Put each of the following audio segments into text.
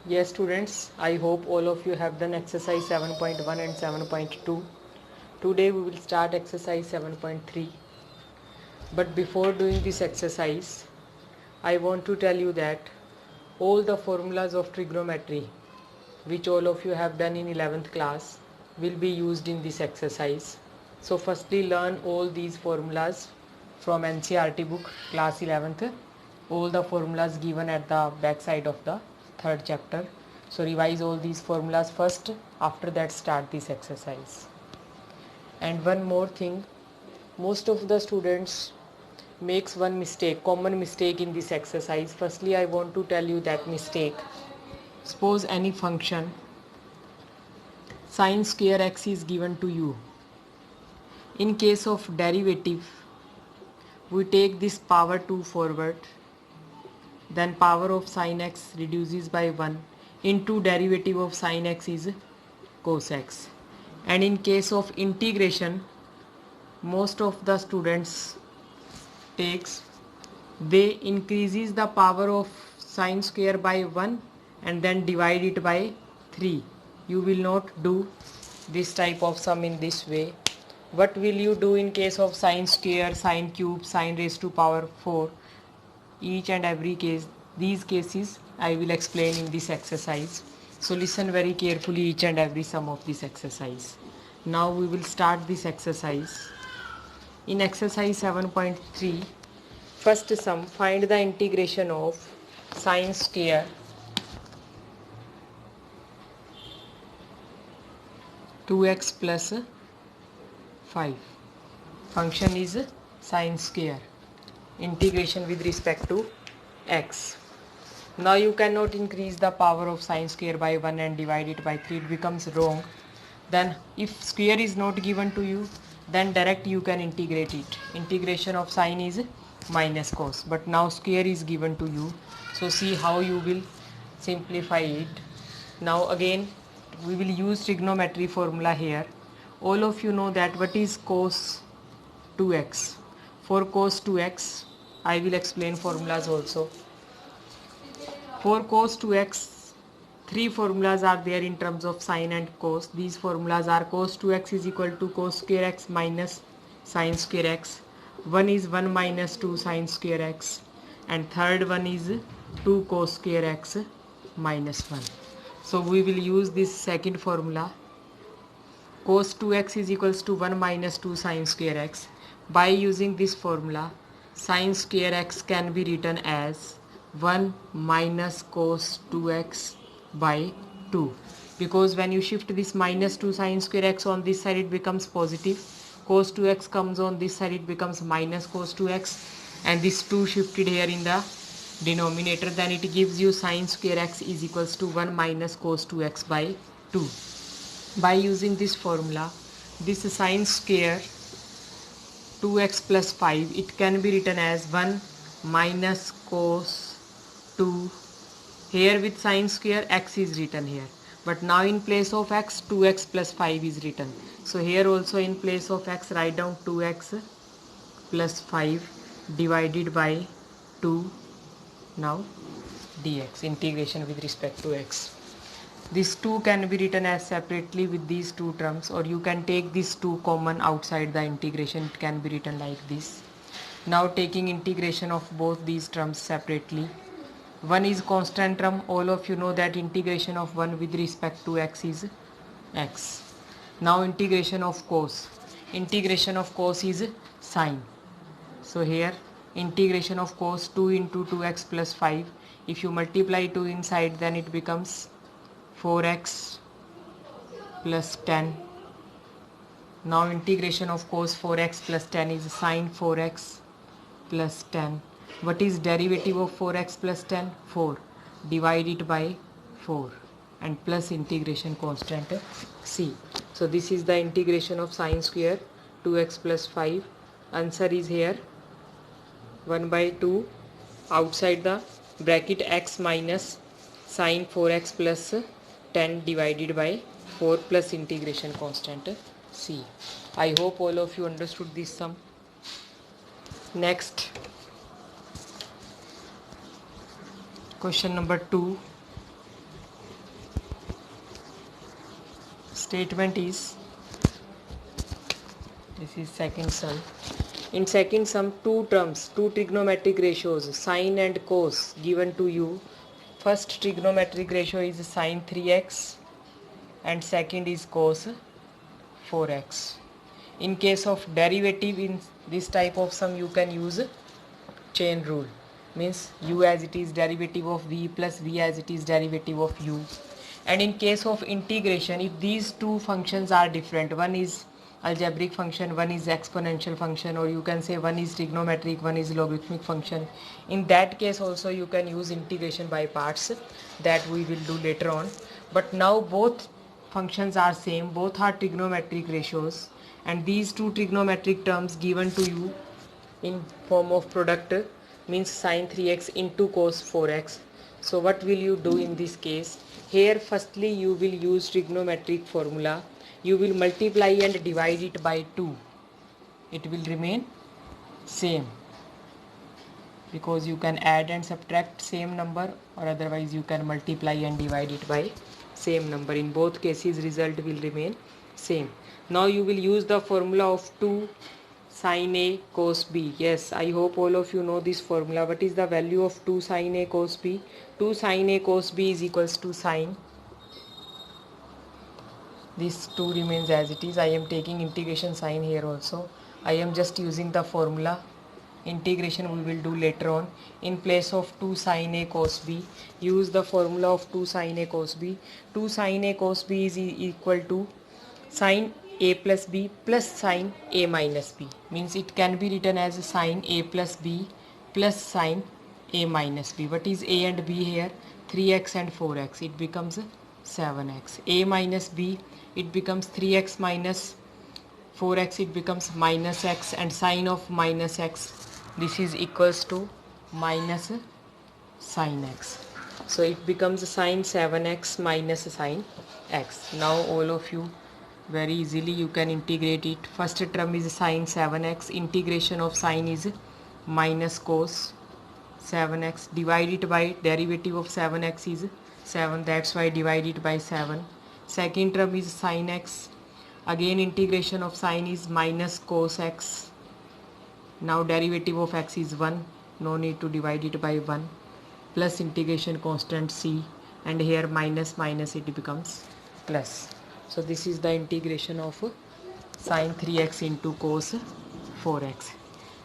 Yes students, I hope all of you have done exercise 7.1 and 7.2. Today we will start exercise 7.3. But before doing this exercise, I want to tell you that all the formulas of trigonometry which all of you have done in 11th class will be used in this exercise. So firstly learn all these formulas from NCERT book class 11th. All the formulas given at the back side of the third chapter. So revise all these formulas first, after that start this exercise. And one more thing, most of the students makes one mistake, common mistake in this exercise. Firstly I want to tell you that mistake. Suppose any function sin square x is given to you. In case of derivative, we take this power 2 forward, then power of sin x reduces by 1 into derivative of sin x is cos x. And in case of integration, most of the students takes, they increases the power of sin square by 1 and then divide it by 3. You will not do this type of sum in this way. What will you do in case of sin square, sin cube, sin raised to power 4? Each and every case, these cases I will explain in this exercise. So listen very carefully each and every sum of this exercise. Now we will start this exercise. In exercise 7.3, first sum, find the integration of sin square two x plus 5. Function is sin square. Integration with respect to x. Now you cannot increase the power of sin square by 1 and divide it by 3. It becomes wrong. Then if square is not given to you, then direct you can integrate it. Integration of sin is minus cos. But now square is given to you. So see how you will simplify it. Now again we will use trigonometry formula here. All of you know that what is cos 2x. For cos 2x, I will explain formulas also. For cos 2x, three formulas are there in terms of sine and cos. These formulas are cos 2x is equal to cos square x minus sine square x. One is 1 minus 2 sine square x. And third one is 2 cos square x minus 1. So we will use this second formula. Cos 2x is equals to 1 minus 2 sine square x. By using this formula, sine square x can be written as 1 minus cos 2x by 2. Because when you shift this minus 2 sine square x on this side, it becomes positive. Cos 2x comes on this side, it becomes minus cos 2x. And this 2 shifted here in the denominator, then it gives you sine square x is equals to 1 minus cos 2x by 2. By using this formula, this sine square 2x plus 5, it can be written as 1 minus cos 2. Here with sine square x is written here. But now in place of x, 2x plus 5 is written. So here also in place of x, write down 2x plus 5 divided by 2. Now dx, integration with respect to x. This 2 can be written as separately with these two terms, or you can take this 2 common outside the integration. It can be written like this. Now taking integration of both these terms separately. 1 is constant term. All of you know that integration of 1 with respect to x is x. Now integration of cos. Integration of cos is sine. So here integration of cos 2 into 2x plus 5. If you multiply 2 inside, then it becomes 4x plus 10. Now integration of cos 4x plus 10 is sine 4x plus 10. What is derivative of 4x plus 10? 4. Divide it by 4 and plus integration constant c. So this is the integration of sine square 2x plus 5. Answer is here 1 by 2 outside the bracket x minus sine 4x plus 10 divided by 4 plus integration constant c. I hope all of you understood this sum. Next, question number 2. statement is, this is second sum. In second sum, two terms, two trigonometric ratios, sine and cos, given to you. First trigonometric ratio is sine 3x and second is cos 4x. In case of derivative in this type of sum, you can use chain rule. Means u as it is derivative of v plus v as it is derivative of u. And in case of integration, if these two functions are different, one is algebraic function, one is exponential function, or you can say one is trigonometric, one is logarithmic function, in that case also you can use integration by parts, that we will do later on. But now both functions are same, both are trigonometric ratios, and these two trigonometric terms given to you in form of product means sine 3x into cos 4x. So what will you do in this case? Here firstly you will use trigonometric formula. You will multiply and divide it by 2. It will remain same, because you can add and subtract same number, or otherwise you can multiply and divide it by same number. In both cases result will remain same. Now you will use the formula of 2 sin A cos B. Yes, I hope all of you know this formula. What is the value of 2 sin A cos B? 2 sin A cos B is equals to sine. This 2 remains as it is. I am taking integration sign here also. I am just using the formula. Integration we will do later on. In place of 2 sin A cos B, use the formula of 2 sin A cos B. 2 sin A cos B is equal to sin A plus B plus sin A minus B. Means it can be written as sin A plus B plus sin A minus B. What is A and B here? 3x and 4x. It becomes 7x. A minus B, it becomes 3x minus 4x, it becomes minus x, and sine of minus x, this is equals to minus sin x. So it becomes sine 7x minus sine x. Now all of you very easily you can integrate it. First term is sine 7x, integration of sine is minus cos 7x, divide it by derivative of 7x is 7, that's why divide it by 7. Second term is sin x, again integration of sine is minus cos x. Now derivative of x is 1, no need to divide it by 1, plus integration constant c, and here minus minus it becomes plus. So this is the integration of sin 3x into cos 4x.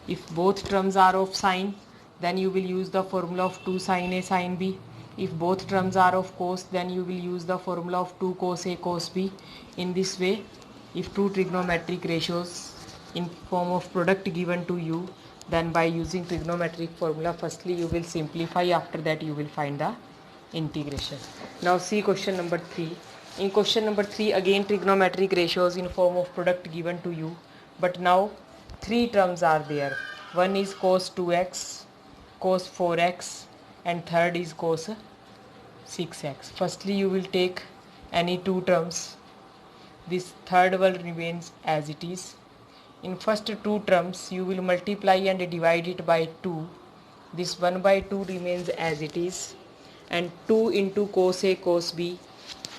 If both terms are of sine, then you will use the formula of 2 sin A sin B. If both terms are of cos, then you will use the formula of 2 cos A cos B. In this way, if two trigonometric ratios in form of product given to you, then by using trigonometric formula, firstly you will simplify, after that you will find the integration. Now see question number 3. In question number 3, again trigonometric ratios in form of product given to you, but now 3 terms are there. One is cos 2x, cos 4x, and third is cos 6x. Firstly you will take any 2 terms. This third one remains as it is. In first 2 terms you will multiply and divide it by 2. This 1 by 2 remains as it is, and 2 into cos A cos B.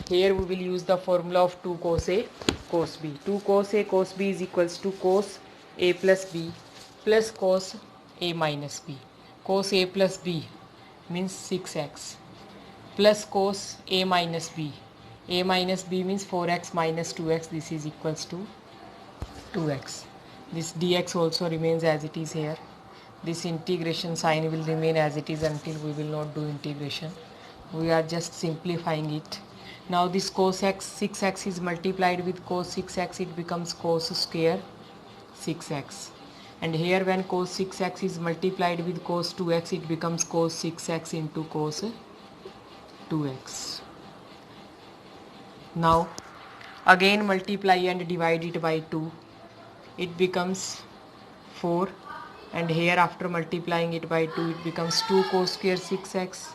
Here we will use the formula of 2 cos A cos B. 2 cos A cos B is equals to cos A plus B plus cos A minus B. Cos A plus B means 6x plus cos A minus B. A minus B means 4x minus 2x. This is equals to 2x. This dx also remains as it is here. This integration sign will remain as it is until we will not do integration. We are just simplifying it. Now this cos x 6x is multiplied with cos 6x, it becomes cos square 6x. And here when cos 6x is multiplied with cos 2x, it becomes cos 6x into cos 2x. Now again multiply and divide it by 2. It becomes 4, and here after multiplying it by 2 it becomes 2 cos square 6x,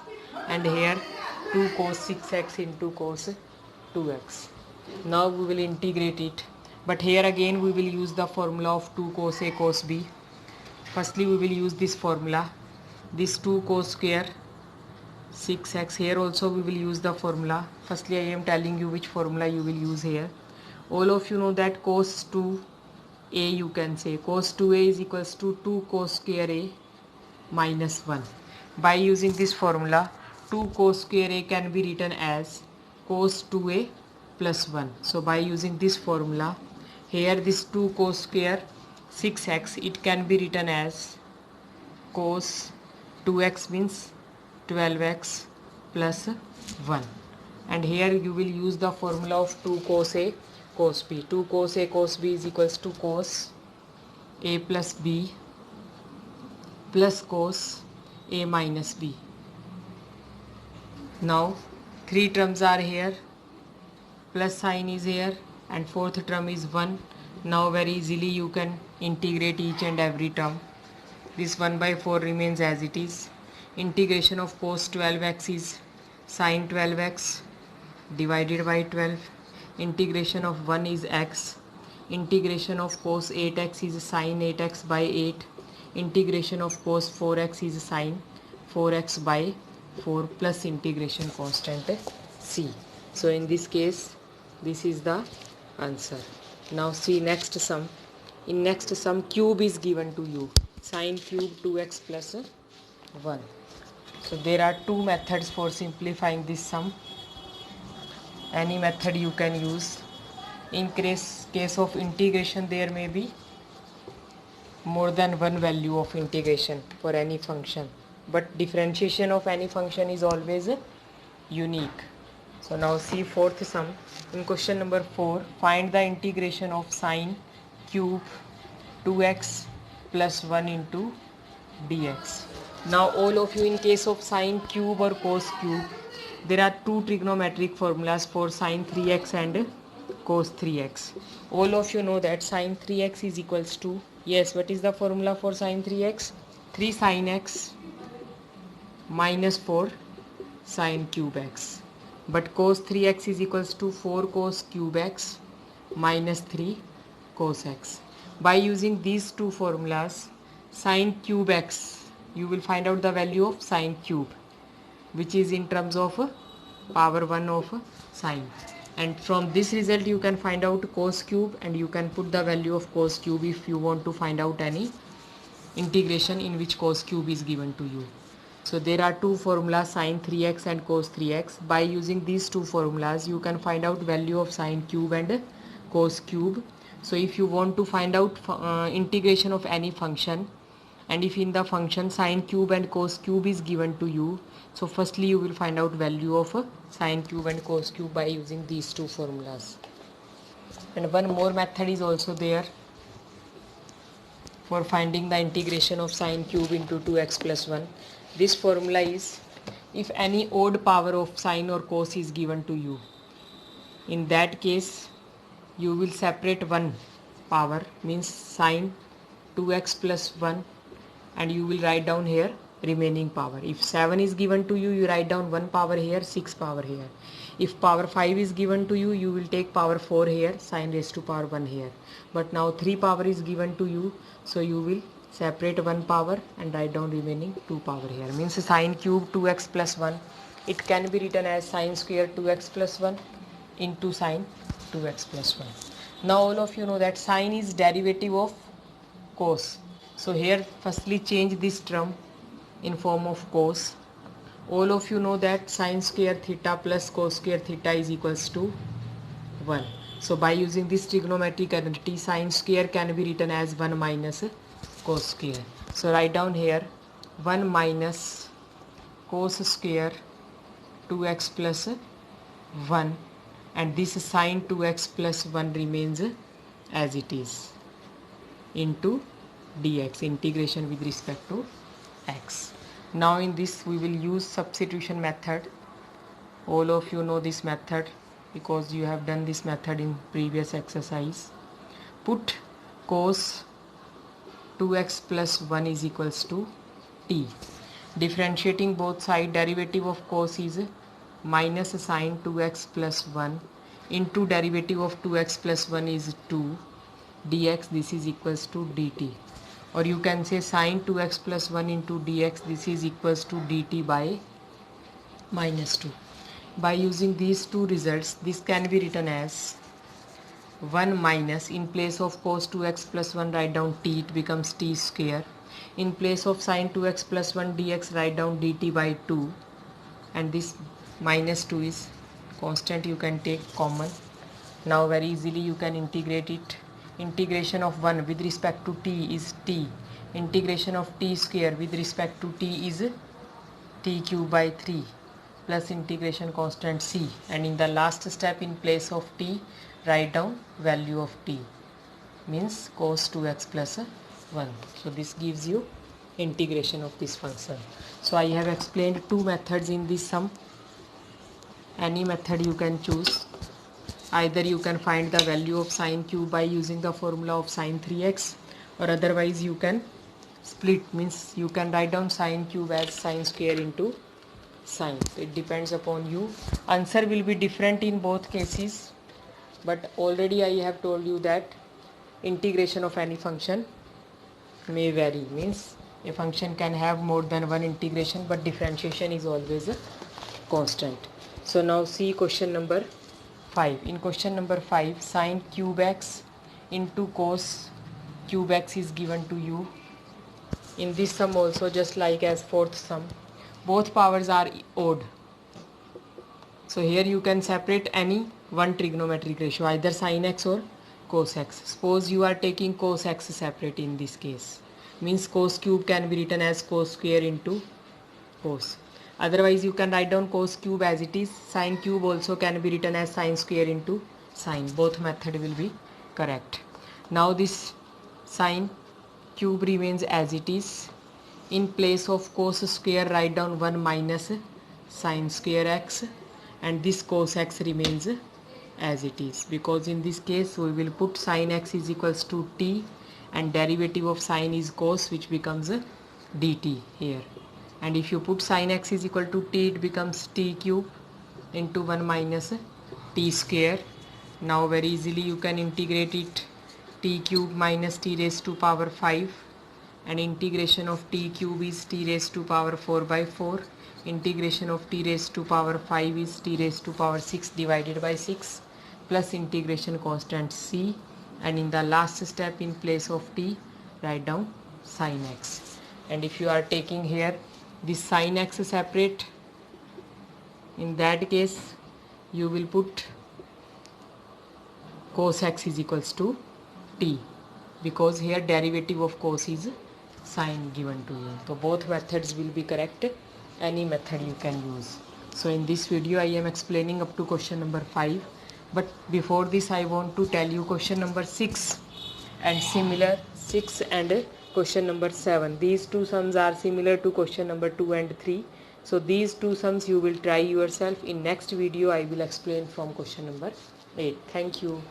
and here 2 cos 6x into cos 2x. Now we will integrate it, but here again we will use the formula of 2 cos A cos B. Firstly we will use this formula. This 2 cos square 6x. Here also we will use the formula. Firstly, I am telling you which formula you will use here. All of you know that cos 2a, you can say cos 2a is equals to 2 cos square a minus 1. By using this formula, 2 cos square a can be written as cos 2a plus 1. So by using this formula, here this 2 cos square 6x, it can be written as cos 2x means 12x plus 1. And here you will use the formula of 2 cos a cos b. 2 cos a cos b is equals to cos a plus b plus cos a minus b. Now 3 terms are here, plus sign is here, and fourth term is 1. Now very easily you can integrate each and every term. This 1 by 4 remains as it is. Integration of cos 12x is sin 12x divided by 12. Integration of 1 is x. Integration of cos 8x is sin 8x by 8. Integration of cos 4x is sin 4x by 4 plus integration constant c. So in this case, this is the answer. Now see next sum. In next sum, cube is given to you. Sin cube 2x plus 1. So there are two methods for simplifying this sum. Any method you can use. In case of integration, there may be more than one value of integration for any function, but differentiation of any function is always unique. So now see fourth sum. In question number 4, find the integration of sin cube 2x plus 1 into dx. Now all of you, in case of sin cube or cos cube, there are two trigonometric formulas for sin 3x and cos 3x. All of you know that sin 3x is equals to, yes, what is the formula for sin 3x? 3 sin x minus 4 sin cube x. But cos 3x is equals to 4 cos cube x minus 3 cos x. By using these two formulas, sin cube x, you will find out the value of sin cube, which is in terms of power 1 of sin. And from this result you can find out cos cube, and you can put the value of cos cube if you want to find out any integration in which cos cube is given to you. So there are two formulas, sin 3x and cos 3x. By using these two formulas, you can find out value of sin cube and cos cube. So if you want to find out integration of any function, and if in the function sin cube and cos cube is given to you, so firstly you will find out value of sin cube and cos cube by using these two formulas. And one more method is also there for finding the integration of sin cube into 2x plus 1. This formula is, if any odd power of sin or cos is given to you, in that case you will separate one power, means sin 2x plus 1, and you will write down here remaining power. If 7 is given to you, you write down 1 power here, 6 power here. If power 5 is given to you, you will take power 4 here, sin raised to power 1 here. But now 3 power is given to you, so you will separate 1 power and write down remaining 2 power here. Means sin cube 2x plus 1, it can be written as sin square 2x plus 1 into sin 2x plus 1. Now all of you know that sin is derivative of cos. So here firstly change this term in form of cos. All of you know that sin square theta plus cos square theta is equals to 1. So by using this trigonometric identity, sin square can be written as 1 minus cos square. So write down here 1 minus cos square 2x plus 1, and this sin 2x plus 1 remains as it is into dx, integration with respect to x. Now in this we will use substitution method. All of you know this method because you have done this method in previous exercise. Put cos 2x plus 1 is equals to t. Differentiating both side, derivative of cos is minus sin 2x plus 1 into derivative of 2x plus 1 is 2 dx, this is equals to dt. Or you can say sin 2x plus 1 into dx, this is equals to dt by minus 2. By using these two results, this can be written as 1 minus, in place of cos 2x plus 1 write down t, it becomes t square. In place of sin 2x plus 1 dx write down dt by 2, and this minus 2 is constant, you can take common. Now very easily you can integrate it. Integration of 1 with respect to t is t. Integration of t square with respect to t is t cube by 3 plus integration constant c, and in the last step, in place of t write down value of t, means cos 2x plus 1. So this gives you integration of this function. So I have explained two methods in this sum. Any method you can choose. Either you can find the value of sine cube by using the formula of sine 3x, or otherwise you can split, means you can write down sine cube as sine square into sine. It depends upon you. Answer will be different in both cases, but already I have told you that integration of any function may vary, means a function can have more than one integration, but differentiation is always a constant. So now see question number 5. In question number 5, sine cube x into cos cube x is given to you. In this sum also, just like as fourth sum, both powers are odd. So here you can separate any one trigonometric ratio, either sin x or cos x. Suppose you are taking cos x separate in this case, means cos cube can be written as cos square into cos. Otherwise you can write down cos cube as it is. Sin cube also can be written as sin square into sine. Both method will be correct. Now this sin cube remains as it is. In place of cos square write down 1 minus sin square x, and this cos x remains as it is, because in this case we will put sin x is equals to t, and derivative of sin is cos, which becomes dt here. And if you put sin x is equal to t, it becomes t cube into 1 minus t square. Now very easily you can integrate it, t cube minus t raised to power 5, and integration of t cube is t raised to power 4 by 4. Integration of t raised to power 5 is t raised to power 6 divided by 6 plus integration constant c, and in the last step, in place of t write down sin x. And if you are taking here this sin x separate, in that case you will put cos x is equals to t, because here derivative of cos is sine given to you. So both methods will be correct, any method you can use. So in this video I am explaining up to question number 5, but before this I want to tell you question number 6 and similar 6 and question number 7. These two sums are similar to question number 2 and 3. So these two sums you will try yourself. In next video I will explain from question number 8. Thank you.